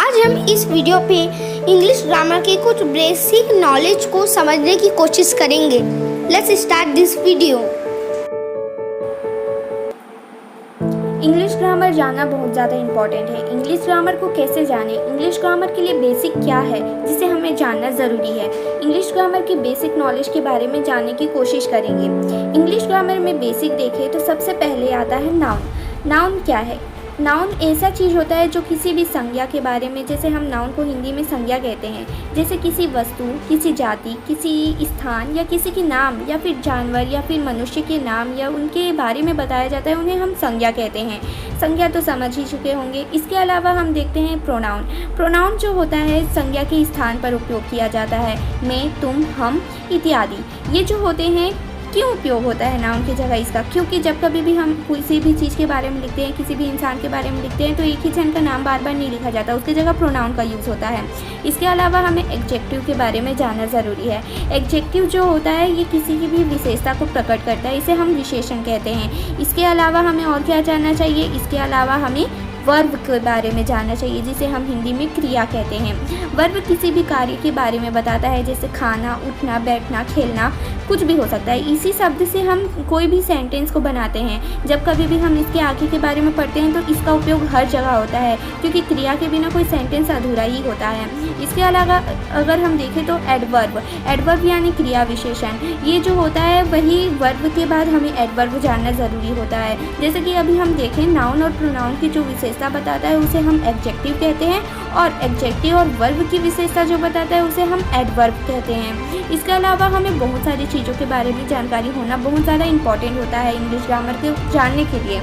आज हम इस वीडियो पे इंग्लिश ग्रामर के कुछ बेसिक नॉलेज को समझने की कोशिश करेंगे। Let's start this video. English grammar जानना बहुत ज़्यादा इम्पॉर्टेंट है। इंग्लिश ग्रामर को कैसे जानें, इंग्लिश ग्रामर के लिए बेसिक क्या है जिसे हमें जानना ज़रूरी है। इंग्लिश ग्रामर की बेसिक नॉलेज के बारे में जानने की कोशिश करेंगे। इंग्लिश ग्रामर में बेसिक देखें तो सबसे पहले आता है नाउन। नाउन क्या है? नाउन ऐसा चीज़ होता है जो किसी भी संज्ञा के बारे में, जैसे हम नाउन को हिंदी में संज्ञा कहते हैं, जैसे किसी वस्तु, किसी जाति, किसी स्थान या किसी के नाम या फिर जानवर या फिर मनुष्य के नाम या उनके बारे में बताया जाता है, उन्हें हम संज्ञा कहते हैं। संज्ञा तो समझ ही चुके होंगे। इसके अलावा हम देखते हैं प्रोनाउन। प्रोनाउन जो होता है संज्ञा के स्थान पर उपयोग किया जाता है, मैं, तुम, हम इत्यादि। ये जो होते हैं, क्यों उपयोग होता है नाउन की जगह इसका? क्योंकि जब कभी भी हम किसी भी चीज़ के बारे में लिखते हैं, किसी भी इंसान के बारे में लिखते हैं, तो एक ही जन का नाम बार बार नहीं लिखा जाता, उसकी जगह प्रोनाउन का यूज़ होता है। इसके अलावा हमें एडजेक्टिव के बारे में जानना ज़रूरी है। एडजेक्टिव जो होता है ये किसी की भी विशेषता को प्रकट करता है, इसे हम विशेषण कहते हैं। इसके अलावा हमें और क्या जानना चाहिए? इसके अलावा हमें वर्ब के बारे में जानना चाहिए, जिसे हम हिंदी में क्रिया कहते हैं। वर्ब किसी भी कार्य के बारे में बताता है, जैसे खाना, उठना, बैठना, खेलना, कुछ भी हो सकता है। इसी शब्द से हम कोई भी सेंटेंस को बनाते हैं। जब कभी भी हम इसके आगे के बारे में पढ़ते हैं तो इसका उपयोग हर जगह होता है, क्योंकि क्रिया के बिना कोई सेंटेंस अधूरा ही होता है। इसके अलावा अगर हम देखें तो एडवर्ब, एडवर्ब यानी क्रिया विशेषण, ये जो होता है वही वर्ब के बाद हमें एडवर्ब जानना ज़रूरी होता है। जैसे कि अभी हम देखें नाउन और प्रोनाउन की जो विशेषता बताता है उसे हम एडजेक्टिव कहते हैं, और एडजेक्टिव और वर्ब की विशेषता जो बताता है उसे हम एडवर्ब कहते हैं। इसके अलावा हमें बहुत सारी चीज़ों के बारे में जानकारी होना बहुत ज़्यादा इंपॉर्टेंट होता है इंग्लिश ग्रामर के जानने के लिए।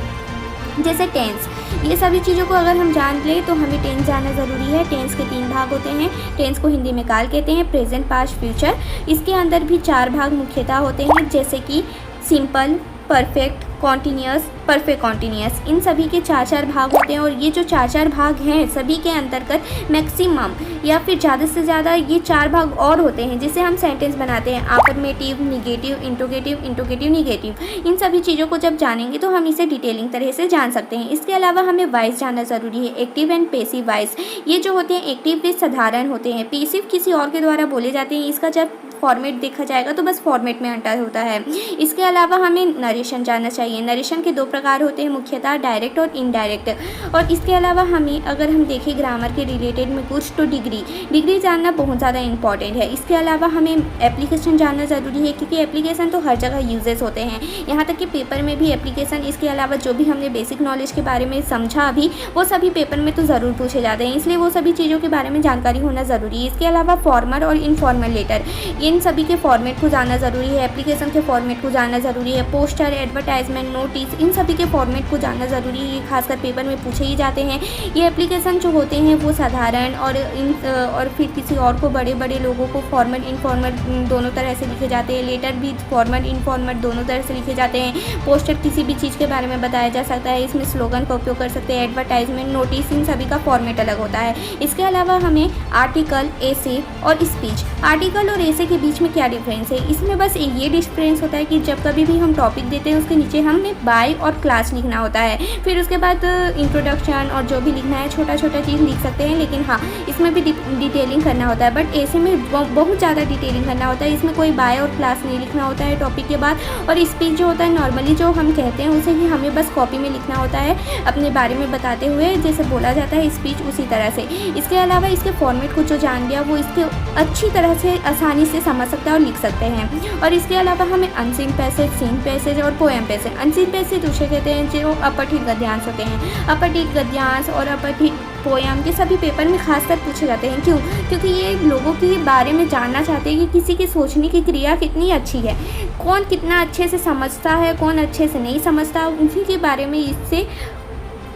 जैसे टेंस, ये सभी चीज़ों को अगर हम जान लें तो हमें टेंस जानना ज़रूरी है। टेंस के 3 भाग होते हैं। टेंस को हिंदी में काल कहते हैं, प्रेजेंट, पास्ट, फ्यूचर। इसके अंदर भी 4 भाग मुख्यतः होते हैं, जैसे कि simple, perfect, continuous, perfect continuous. इन सभी के 4-4 भाग होते हैं, और ये जो 4-4 भाग हैं सभी के अंतर्गत मैक्सिमम या फिर ज़्यादा से ज़्यादा ये 4 भाग और होते हैं, जिससे हम सेंटेंस बनाते हैं। Affirmative, negative, interrogative, negative. इन सभी चीज़ों को जब जानेंगे तो हम इसे डिटेलिंग तरह से जान सकते हैं। इसके अलावा हमें वॉइस जानना ज़रूरी है, एक्टिव एंड पैसिव वॉइस। ये जो होते हैं एक्टिव वे साधारण होते हैं, पैसिव किसी और के द्वारा बोले जाते हैं। इसका जब फॉर्मेट देखा जाएगा तो बस फॉर्मेट में अंतर होता है। इसके अलावा हमें नरेशन जानना चाहिए। नरेशन के 2 प्रकार होते हैं, मुख्यतः डायरेक्ट और इनडायरेक्ट। और इसके अलावा हमें अगर हम देखें ग्रामर के रिलेटेड में कुछ, तो डिग्री जानना बहुत ज़्यादा इंपॉर्टेंट है। इसके अलावा हमें एप्लीकेशन जानना ज़रूरी है, क्योंकि एप्लीकेशन तो हर जगह यूजेस होते हैं, यहाँ तक कि पेपर में भी एप्लीकेशन। इसके अलावा जो भी हमने बेसिक नॉलेज के बारे में समझा अभी, वो सभी पेपर में तो ज़रूर पूछे जाते हैं, इसलिए वो सभी चीज़ों के बारे में जानकारी होना ज़रूरी है। इसके अलावा फॉर्मल और इनफॉर्मल लेटर, इन सभी के फॉर्मेट को जानना ज़रूरी है। एप्लीकेशन के फॉर्मेट को जानना ज़रूरी है। पोस्टर, एडवर्टाइजमेंट, नोटिस, इन सभी के फॉर्मेट को जानना ज़रूरी है। ये खासकर पेपर में पूछे ही जाते हैं। ये एप्लीकेशन जो होते हैं वो साधारण और फिर किसी और को, बड़े बड़े लोगों को फॉर्मल, इनफॉर्मल दोनों तरह से लिखे जाते हैं। लेटर भी फॉर्मल, इनफॉर्मल दोनों तरह से लिखे जाते हैं। पोस्टर किसी भी चीज़ के बारे में बताया जा सकता है, इसमें स्लोगन का उपयोग कर सकते हैं। एडवर्टाइजमेंट, नोटिस, इन सभी का फॉर्मेट अलग होता है। इसके अलावा हमें आर्टिकल, एसे और स्पीच। आर्टिकल और एसे के बीच में क्या डिफरेंस है? इसमें बस ये डिफरेंस होता है कि जब कभी भी हम टॉपिक देते हैं उसके नीचे हमें बाय और क्लास लिखना होता है, फिर उसके बाद इंट्रोडक्शन और जो भी लिखना है छोटा छोटा चीज़ लिख सकते हैं, लेकिन हाँ इसमें भी डिटेलिंग करना होता है। बट ऐसे में बहुत ज़्यादा डिटेलिंग करना होता है, इसमें कोई बाय और क्लास नहीं लिखना होता है टॉपिक के बाद। और स्पीच जो होता है नॉर्मली जो हम कहते हैं उसे ही हमें बस कॉपी में लिखना होता है, अपने बारे में बताते हुए जैसे बोला जाता है स्पीच, उसी तरह से। इसके अलावा इसके फॉर्मेट को जो जान लिया वो इसके अच्छी तरह से आसानी से समझ सकता है और लिख सकते हैं। और इसके अलावा हमें अनसीन पैसेज, सीन पैसेज और पोएम पैसेज। अनसीन पैसेज उसे कहते हैं जो अपठित गद्यांश होते हैं। अपठित गद्यांश और अपठित पोएम के सभी पेपर में खासकर पूछे जाते हैं। क्यों? क्योंकि ये लोगों के बारे में जानना चाहते हैं कि किसी की सोचने की क्रिया कितनी अच्छी है, कौन कितना अच्छे से समझता है, कौन अच्छे से नहीं समझता, उसी के बारे में इससे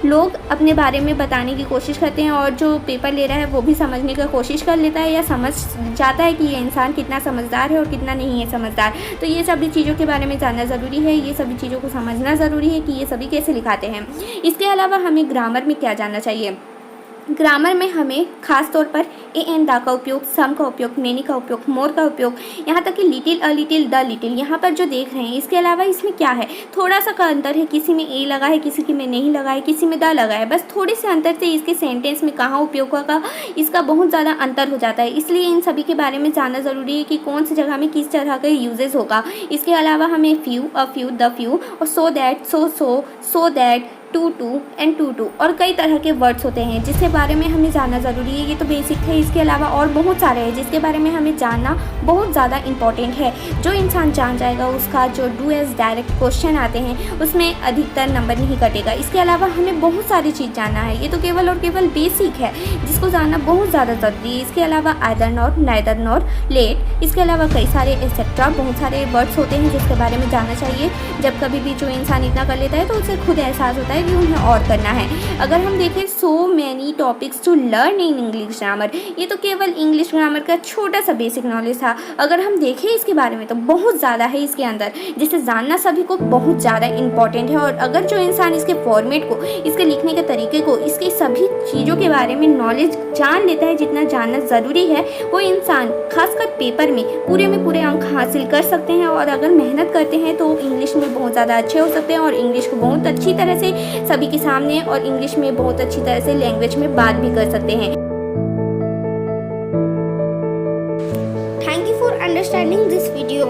लोग अपने बारे में बताने की कोशिश करते हैं। और जो पेपर ले रहा है वो भी समझने की कोशिश कर लेता है या समझ जाता है कि ये इंसान कितना समझदार है और कितना नहीं है समझदार। तो ये सभी चीज़ों के बारे में जानना ज़रूरी है, ये सभी चीज़ों को समझना ज़रूरी है कि ये सभी कैसे लिखाते हैं। इसके अलावा हमें ग्रामर में क्या जानना चाहिए? ग्रामर में हमें खास तौर पर ए एंड द का उपयोग, सम का उपयोग, मेनी का उपयोग, मोर का उपयोग, यहाँ तक कि little, a little, the little, यहाँ पर जो देख रहे हैं इसके अलावा इसमें क्या है, थोड़ा सा का अंतर है, किसी में ए लगा है, किसी के में नहीं लगा है, किसी में द लगा है, बस थोड़े से अंतर से इसके सेंटेंस में कहाँ उपयोग होगा इसका बहुत ज़्यादा अंतर हो जाता है। इसलिए इन सभी के बारे में जानना ज़रूरी है कि कौन सी जगह में किस तरह का यूजेस होगा। इसके अलावा हमें few, a few, the few और so that, so that, to and too और कई तरह के वर्ड्स होते हैं जिसके बारे में हमें जानना ज़रूरी है। ये तो बेसिक है, इसके अलावा और बहुत सारे हैं जिसके बारे में हमें जानना बहुत ज़्यादा इंपॉर्टेंट है। जो इंसान जान जाएगा उसका जो डू एज डायरेक्ट क्वेश्चन आते हैं उसमें अधिकतर नंबर नहीं कटेगा। इसके अलावा हमें बहुत सारी चीज़ जानना है, ये तो केवल और केवल बेसिक है जिसको जानना बहुत ज़्यादा ज़रूरी है। इसके अलावा either not, neither not, let, इसके अलावा कई सारे एक्सेट्रा बहुत सारे वर्ड्स होते हैं जिसके बारे में जानना चाहिए। जब कभी भी जो इंसान इतना कर लेता है तो उसे खुद एहसास होता है कि उन्हें और करना है। अगर हम देखें so many topics to learn in English grammar, ये तो केवल इंग्लिश ग्रामर का छोटा सा बेसिक नॉलेज था। अगर हम देखें इसके बारे में तो बहुत ज़्यादा है इसके अंदर, जिसे जानना सभी को बहुत ज़्यादा इंपॉर्टेंट है। और अगर जो इंसान इसके फॉर्मेट को, इसके लिखने के तरीके को, इसकी सभी चीज़ों के बारे में नॉलेज जान लेता है जितना जानना ज़रूरी है, वो इंसान खासकर पेपर में पूरे अंक हासिल कर सकते हैं। और अगर मेहनत करते हैं तो इंग्लिश में बहुत ज़्यादा अच्छे हो सकते हैं और इंग्लिश को बहुत अच्छी तरह से सभी के सामने और इंग्लिश में बहुत अच्छी तरह से लैंग्वेज में बात भी कर सकते हैं। Thank you for understanding this video.